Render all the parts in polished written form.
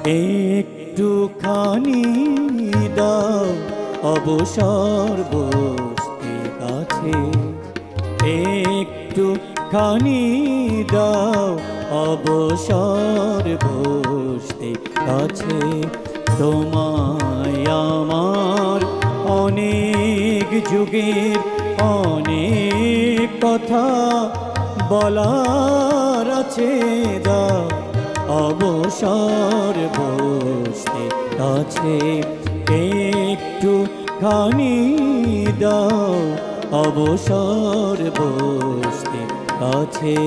একটুখানি দাও অবসর বসতে কাছে, একটুখানি দাও অবসর বসতে কাছে। তোমায় আমার অনেক যুগের অনেক কথা বলার আছে, দাও অবসর বসতে কাছে। একটুখানি দাও অবসর বসতে কাছে।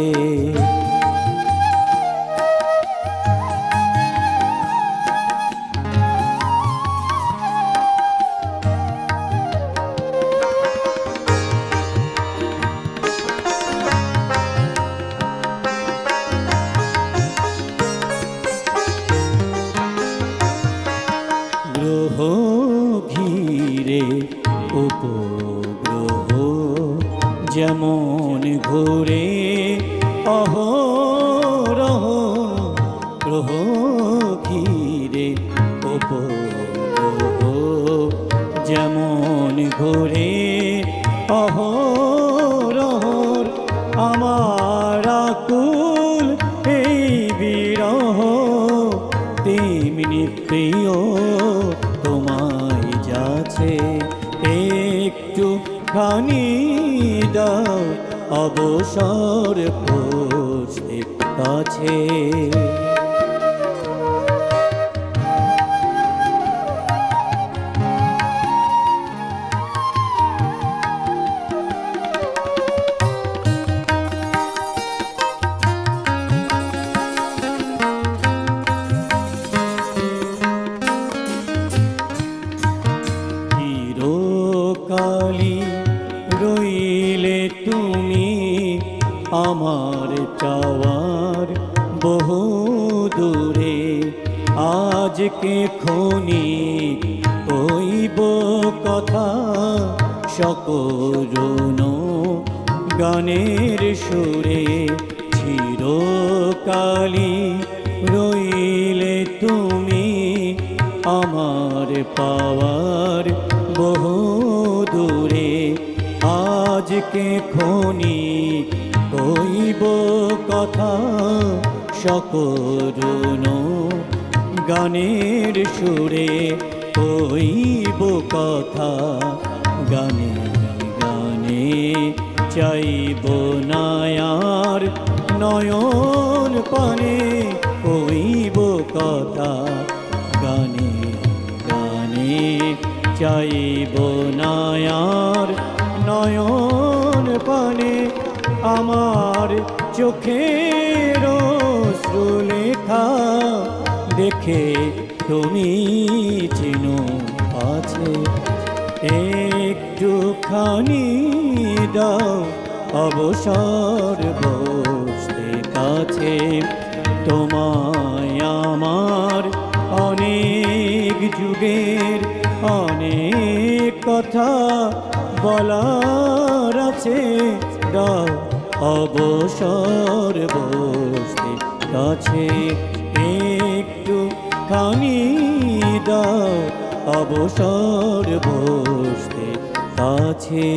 গ্রহ ঘিরে উপগ্রহ যেমন ঘুরে অহরহ, গ্রহ ঘিরে উপগ্রহ যেমন ঘুরে অহরহ। আমার আকুল এই বিরহ তেমনি প্রিয় তোমায় যাচ্ছে। একটুখানি দাও অবসর বসতে কাছে। চিরকালই রইলে তুমি আমার চাওয়ার বহু দূরে। আজকে ক্ষণিক কইব কথা সকরুণ গানের সুরে। চিরকালই রইলে তুমি আমার পাওয়ার বহু দূরে। আজকে ক্ষণিক কইব কথা সকরুণ গানের সুরে। কইব কথা গানে গানে চাইব না আর নয়ন পানে। কইব কথা গানে গানে চাইব না আর নয়ন পানে। আমার চোখের অশ্রুলেখা দেখে তুমি চিনো আছে। একটুখানি দাও অবসর বসতে কাছে। তোমায় আমার অনেক যুগের অনেক কথা বলার আছে, দাও অবসর বসতে কাছে। একটুখানি দাও অবসর বসতে কাছে।